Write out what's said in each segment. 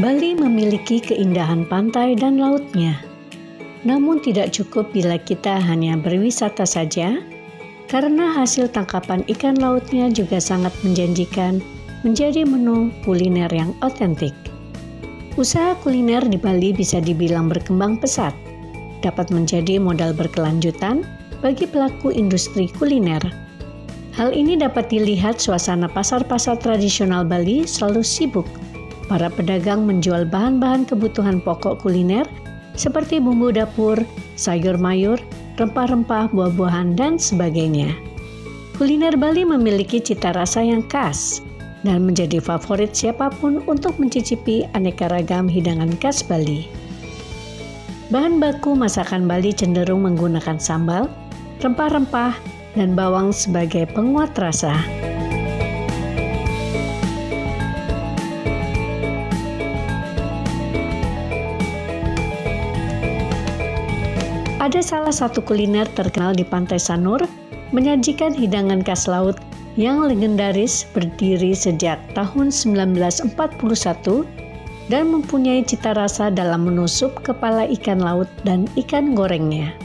Bali memiliki keindahan pantai dan lautnya. Namun tidak cukup bila kita hanya berwisata saja, karena hasil tangkapan ikan lautnya juga sangat menjanjikan menjadi menu kuliner yang otentik. Usaha kuliner di Bali bisa dibilang berkembang pesat, dapat menjadi modal berkelanjutan bagi pelaku industri kuliner. Hal ini dapat dilihat suasana pasar-pasar tradisional Bali selalu sibuk. Para pedagang menjual bahan-bahan kebutuhan pokok kuliner seperti bumbu dapur, sayur mayur, rempah-rempah, buah-buahan, dan sebagainya. Kuliner Bali memiliki cita rasa yang khas dan menjadi favorit siapapun untuk mencicipi aneka ragam hidangan khas Bali. Bahan baku masakan Bali cenderung menggunakan sambal, rempah-rempah, dan bawang sebagai penguat rasa. Ada salah satu kuliner terkenal di Pantai Sanur menyajikan hidangan khas laut yang legendaris berdiri sejak tahun 1941 dan mempunyai cita rasa dalam menu sup kepala ikan laut dan ikan gorengnya.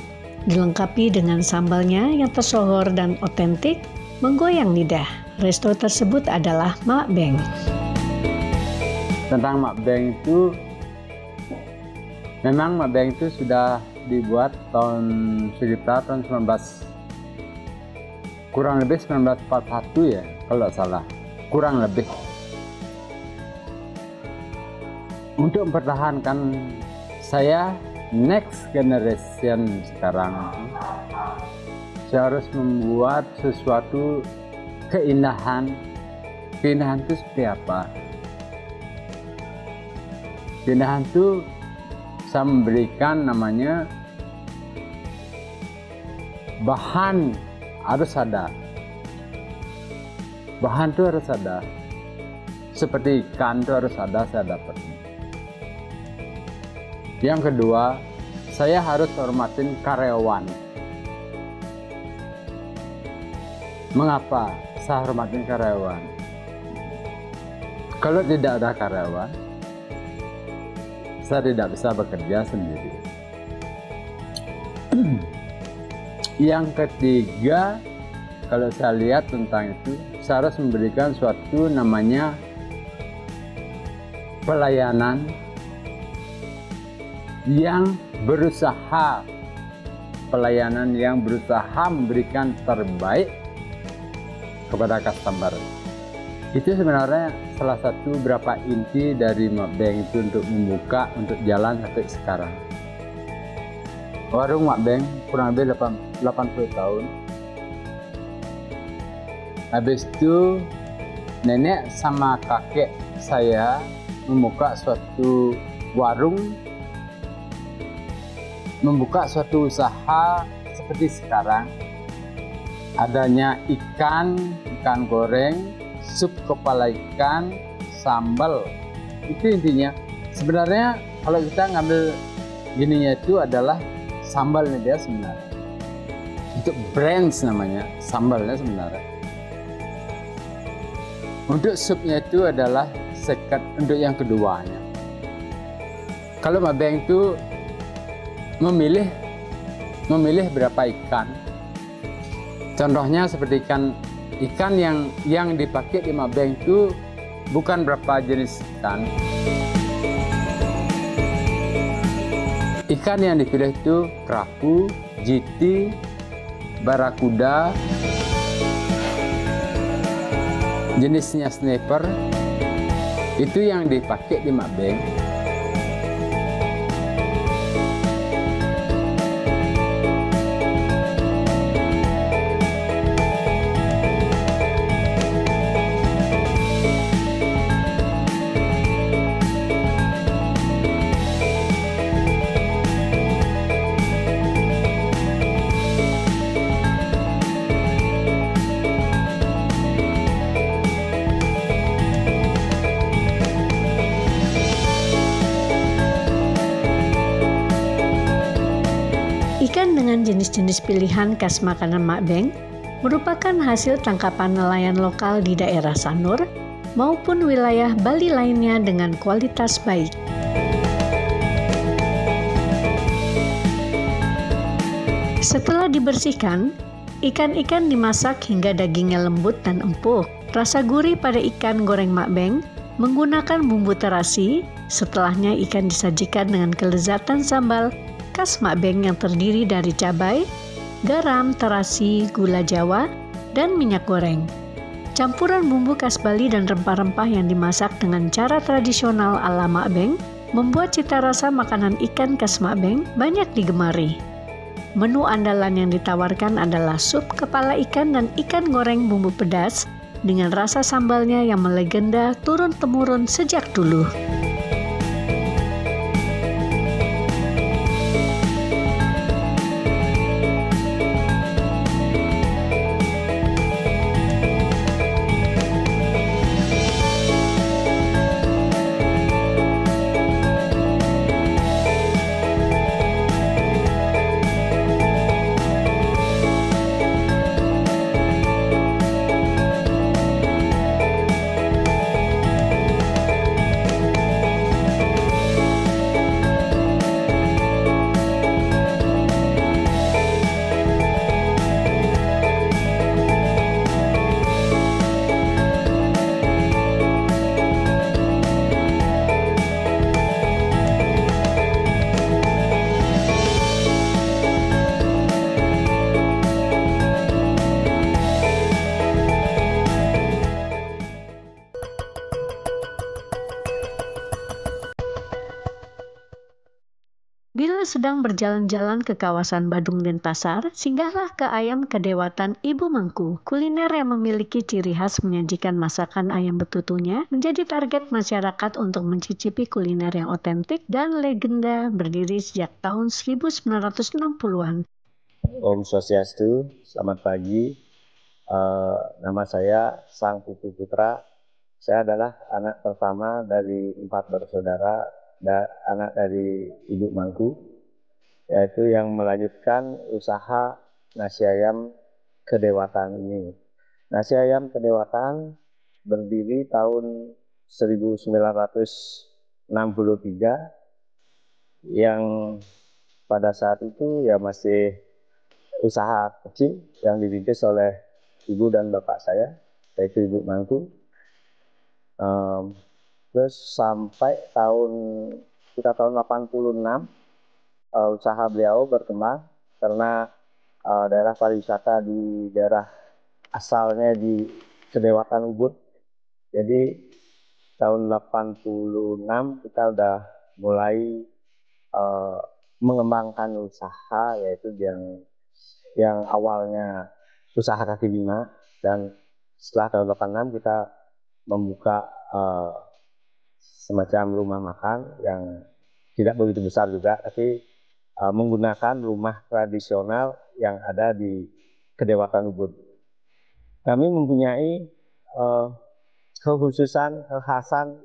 Dilengkapi dengan sambalnya yang tersohor dan otentik, menggoyang lidah. Resto tersebut adalah Mak Beng. Tentang Mak Beng itu, memang Mak Beng itu sudah dibuat sekitar tahun 1941 ya, kalau tidak salah, kurang lebih. Untuk mempertahankan saya next generation sekarang, saya harus membuat sesuatu keindahan. Keindahan itu seperti apa? Keindahan itu saya memberikan namanya bahan harus ada. Bahan itu harus ada. Seperti ikan itu harus ada, saya dapat. Yang kedua, saya harus hormatin karyawan. Mengapa saya hormatin karyawan? Kalau tidak ada karyawan, saya tidak bisa bekerja sendiri. Yang ketiga, kalau saya lihat tentang itu, saya harus memberikan suatu namanya pelayanan yang berusaha, memberikan terbaik kepada customer. Itu sebenarnya salah satu berapa inti dari Mak Beng itu untuk membuka, untuk jalan sampai sekarang. Warung Mak Beng kurang lebih 80 tahun. Habis itu nenek sama kakek saya membuka suatu warung, membuka suatu usaha seperti sekarang. Adanya ikan goreng, sup kepala ikan, sambal. Itu intinya. Sebenarnya kalau kita ngambil gininya itu adalah sambalnya dia sebenarnya. Untuk brands namanya, sambalnya sebenarnya. Untuk supnya itu adalah sekat untuk yang keduanya. Kalau Mak Beng itu memilih berapa ikan. Contohnya seperti ikan yang dipakai di Mak Beng itu bukan berapa jenis ikan. Ikan yang dipilih itu kerapu, jiti, barakuda, jenisnya snapper, itu yang dipakai di Mak Beng. Ikan dengan jenis-jenis pilihan khas makanan Mak Beng merupakan hasil tangkapan nelayan lokal di daerah Sanur maupun wilayah Bali lainnya dengan kualitas baik. Setelah dibersihkan, ikan-ikan dimasak hingga dagingnya lembut dan empuk. Rasa gurih pada ikan goreng makbeng menggunakan bumbu terasi. Setelahnya ikan disajikan dengan kelezatan sambal khas makbeng yang terdiri dari cabai, garam, terasi, gula Jawa, dan minyak goreng. Campuran bumbu khas Bali dan rempah-rempah yang dimasak dengan cara tradisional ala makbeng membuat cita rasa makanan ikan khas makbeng banyak digemari. Menu andalan yang ditawarkan adalah sup kepala ikan dan ikan goreng bumbu pedas dengan rasa sambalnya yang melegenda turun-temurun sejak dulu. Bila sedang berjalan-jalan ke kawasan Badung Denpasar, singgahlah ke Ayam Kedewatan Ibu Mangku. Kuliner yang memiliki ciri khas menyajikan masakan ayam betutunya menjadi target masyarakat untuk mencicipi kuliner yang otentik dan legenda berdiri sejak tahun 1960-an. Om Swastiastu, selamat pagi. Nama saya Sang Putu Putra. Saya adalah anak pertama dari 4 bersaudara dan anak dari Ibu Mangku, yaitu yang melanjutkan usaha nasi ayam Kedewatan ini. Nasi ayam Kedewatan berdiri tahun 1963, yang pada saat itu ya masih usaha kecil yang dirintis oleh ibu dan bapak saya, yaitu Ibu Mangku. Terus sampai tahun 86, usaha beliau berkembang karena daerah pariwisata di daerah asalnya di Kedewatan Ubud. Jadi tahun 86 kita udah mulai mengembangkan usaha, yaitu yang awalnya usaha kaki lima, dan setelah tahun 86 kita membuka semacam rumah makan yang tidak begitu besar juga, tapi menggunakan rumah tradisional yang ada di Kedewatan Ubud. Kami mempunyai kekhasan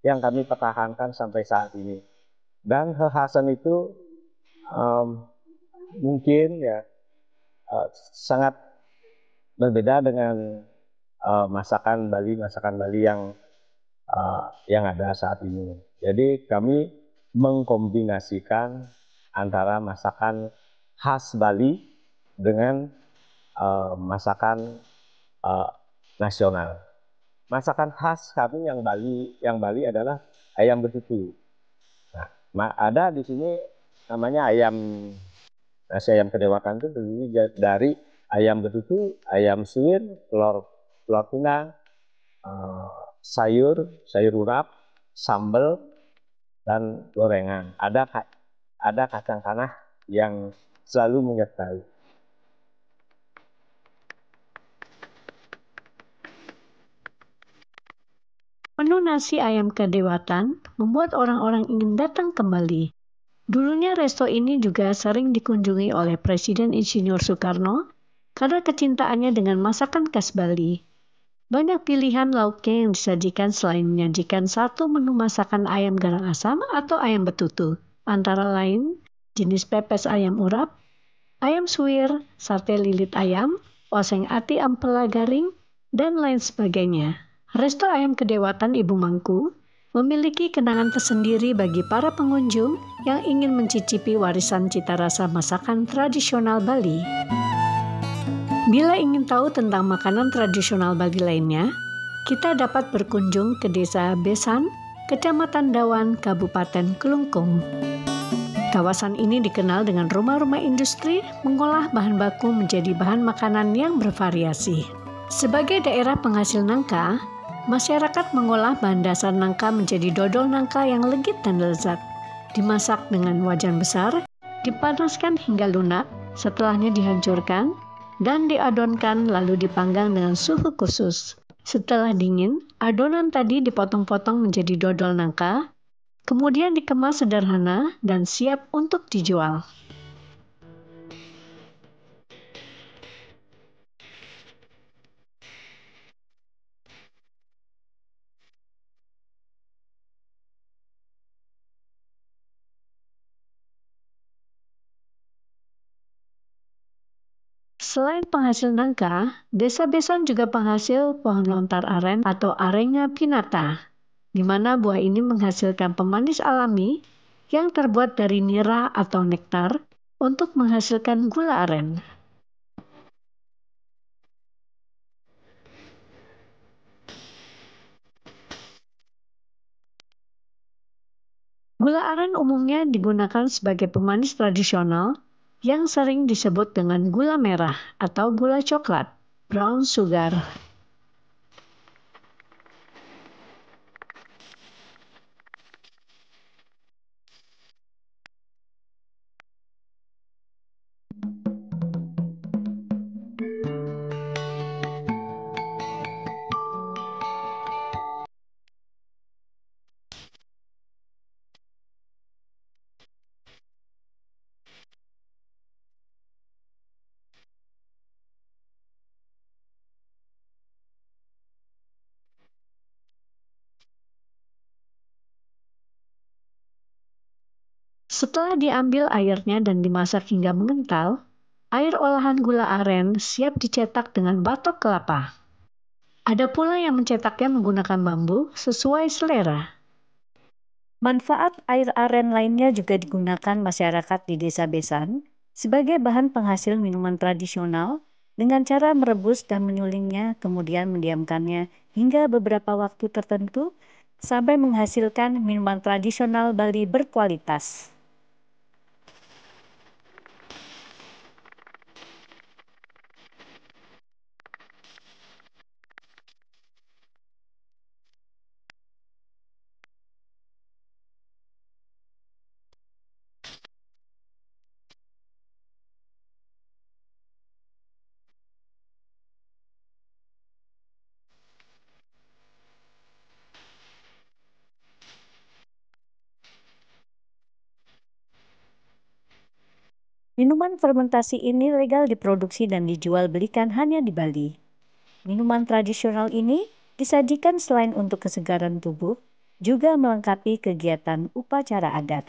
yang kami pertahankan sampai saat ini. Dan kekhasan itu mungkin ya sangat berbeda dengan masakan Bali yang ada saat ini. Jadi kami mengkombinasikan antara masakan khas Bali dengan masakan nasional. Masakan khas kami yang Bali adalah ayam betutu. Nah, ada di sini namanya nasi ayam Kedewatan itu terdiri dari ayam betutu, ayam suwir, telur pinang, sayur urap, sambal, dan gorengan. Ada kacang tanah yang selalu menyertai. Menu nasi ayam Kedewatan membuat orang-orang ingin datang kembali. Dulunya resto ini juga sering dikunjungi oleh Presiden Insinyur Soekarno karena kecintaannya dengan masakan khas Bali. Banyak pilihan lauknya yang disajikan selain menyajikan satu menu masakan ayam garang asam atau ayam betutu, antara lain jenis pepes ayam urap, ayam suwir, sate lilit ayam, oseng ati ampela garing, dan lain sebagainya. Resto Ayam Kedewatan Ibu Mangku memiliki kenangan tersendiri bagi para pengunjung yang ingin mencicipi warisan cita rasa masakan tradisional Bali. Bila ingin tahu tentang makanan tradisional Bali lainnya, kita dapat berkunjung ke Desa Besan, Kecamatan Dawan, Kabupaten Kelungkung. Kawasan ini dikenal dengan rumah-rumah industri mengolah bahan baku menjadi bahan makanan yang bervariasi. Sebagai daerah penghasil nangka, masyarakat mengolah bahan dasar nangka menjadi dodol nangka yang legit dan lezat. Dimasak dengan wajan besar, dipanaskan hingga lunak, setelahnya dihancurkan, dan diadonkan lalu dipanggang dengan suhu khusus. Setelah dingin, adonan tadi dipotong-potong menjadi dodol nangka, kemudian dikemas sederhana dan siap untuk dijual. Selain penghasil nangka, Desa Besan juga penghasil pohon lontar aren atau Arenga pinnata, di mana buah ini menghasilkan pemanis alami yang terbuat dari nira atau nektar untuk menghasilkan gula aren. Gula aren umumnya digunakan sebagai pemanis tradisional yang sering disebut dengan gula merah atau gula coklat, brown sugar. Setelah diambil airnya dan dimasak hingga mengental, air olahan gula aren siap dicetak dengan batok kelapa. Ada pula yang mencetaknya menggunakan bambu sesuai selera. Manfaat air aren lainnya juga digunakan masyarakat di Desa Besan sebagai bahan penghasil minuman tradisional dengan cara merebus dan menyulingnya kemudian mendiamkannya hingga beberapa waktu tertentu sampai menghasilkan minuman tradisional Bali berkualitas. Minuman fermentasi ini legal diproduksi dan dijual belikan hanya di Bali. Minuman tradisional ini disajikan selain untuk kesegaran tubuh, juga melengkapi kegiatan upacara adat.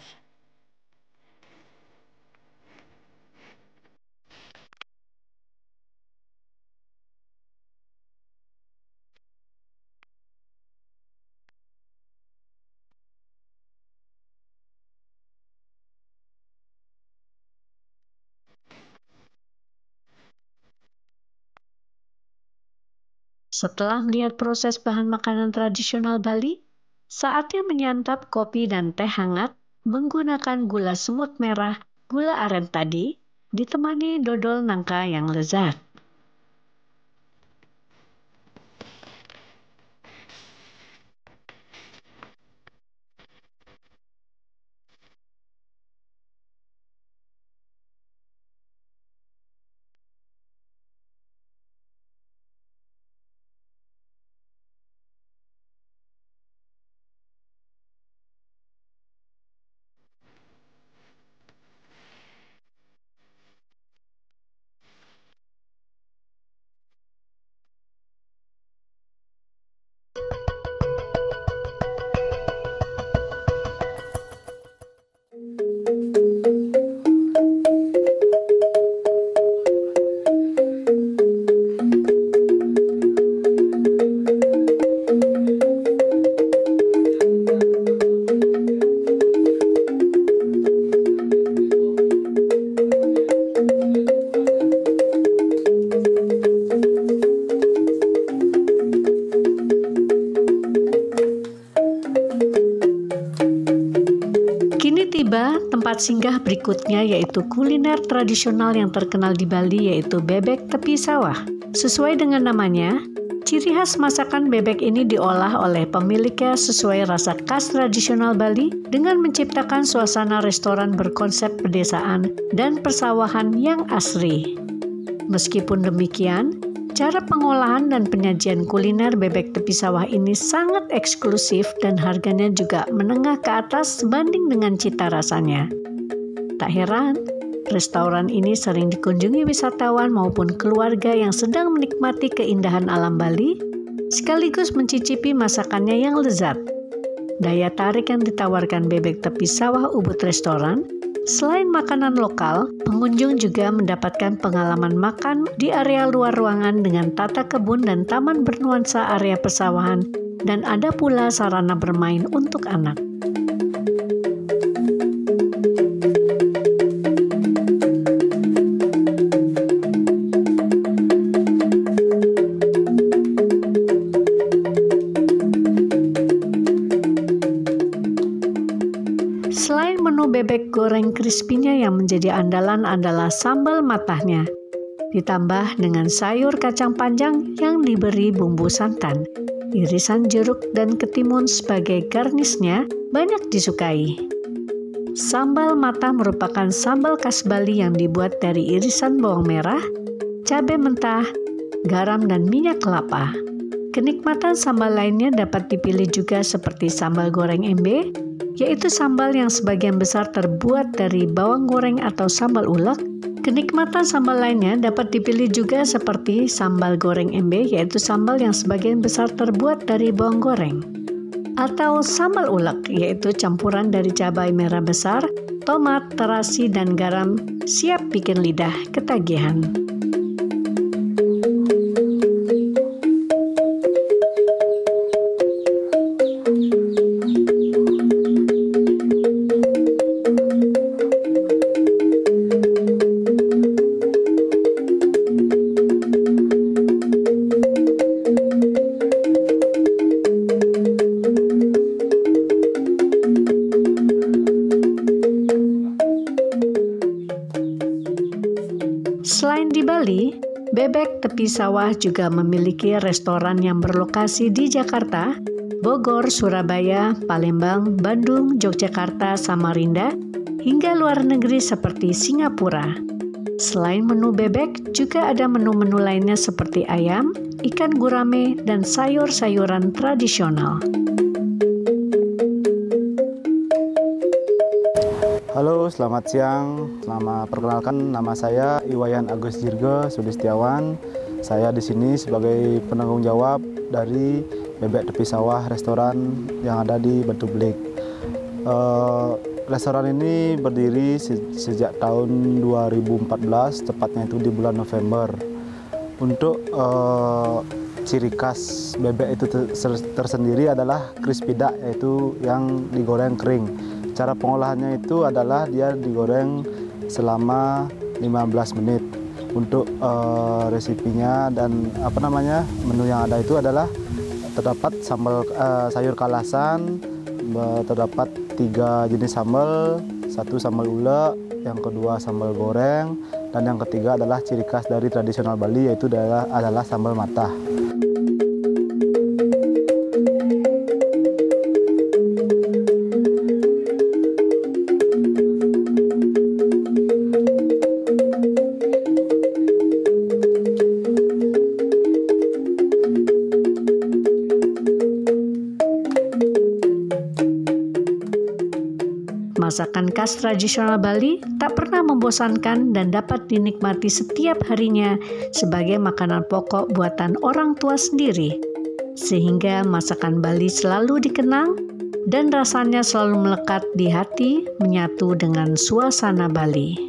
Setelah melihat proses bahan makanan tradisional Bali, saatnya menyantap kopi dan teh hangat menggunakan gula semut merah, gula aren tadi, ditemani dodol nangka yang lezat. tiba tempat singgah berikutnya, yaitu kuliner tradisional yang terkenal di Bali, yaitu bebek tepi sawah. Sesuai dengan namanya, ciri khas masakan bebek ini diolah oleh pemiliknya sesuai rasa khas tradisional Bali dengan menciptakan suasana restoran berkonsep pedesaan dan persawahan yang asri. Meskipun demikian, cara pengolahan dan penyajian kuliner bebek tepi sawah ini sangat eksklusif dan harganya juga menengah ke atas sebanding dengan cita rasanya. Tak heran, restoran ini sering dikunjungi wisatawan maupun keluarga yang sedang menikmati keindahan alam Bali, sekaligus mencicipi masakannya yang lezat. Daya tarik yang ditawarkan bebek tepi sawah Ubud Restoran, selain makanan lokal, pengunjung juga mendapatkan pengalaman makan di area luar ruangan dengan tata kebun dan taman bernuansa area persawahan, dan ada pula sarana bermain untuk anak. Selain menu bebek goreng crispy-nya yang menjadi andalan adalah sambal matahnya, ditambah dengan sayur kacang panjang yang diberi bumbu santan, irisan jeruk dan ketimun sebagai garnisnya banyak disukai. Sambal matah merupakan sambal khas Bali yang dibuat dari irisan bawang merah, cabai mentah, garam dan minyak kelapa. Kenikmatan sambal lainnya dapat dipilih juga seperti sambal goreng embe, yaitu sambal yang sebagian besar terbuat dari bawang goreng atau sambal ulek. Kenikmatan sambal lainnya dapat dipilih juga seperti sambal goreng embe, yaitu sambal yang sebagian besar terbuat dari bawang goreng. Atau sambal ulek, yaitu campuran dari cabai merah besar, tomat, terasi, dan garam, siap bikin lidah ketagihan. Selain di Bali, bebek tepi sawah juga memiliki restoran yang berlokasi di Jakarta, Bogor, Surabaya, Palembang, Bandung, Yogyakarta, Samarinda, hingga luar negeri seperti Singapura. Selain menu bebek, juga ada menu-menu lainnya seperti ayam, ikan gurame, dan sayur-sayuran tradisional. Halo, selamat siang. Perkenalkan, nama saya Iwayan Agus Dirgo Sulistiawan. Saya di sini sebagai penanggung jawab dari Bebek Tepi Sawah Restoran yang ada di Batu Belik. Restoran ini berdiri sejak tahun 2014, tepatnya itu di bulan November. Untuk ciri khas bebek itu tersendiri adalah crispy duck, yaitu yang digoreng kering. Cara pengolahannya itu adalah dia digoreng selama 15 menit. Untuk resipinya dan menu yang ada itu adalah terdapat sayur kalasan, terdapat 3 jenis sambal, 1 sambal ulek, yang kedua sambal goreng, dan yang ketiga adalah ciri khas dari tradisional Bali, yaitu adalah sambal matah. Masakan khas tradisional Bali tak pernah membosankan dan dapat dinikmati setiap harinya sebagai makanan pokok buatan orang tua sendiri. Sehingga masakan Bali selalu dikenang dan rasanya selalu melekat di hati, menyatu dengan suasana Bali.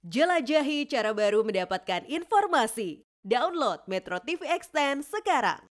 Jelajahi cara baru mendapatkan informasi. Download Metro TV Extend sekarang.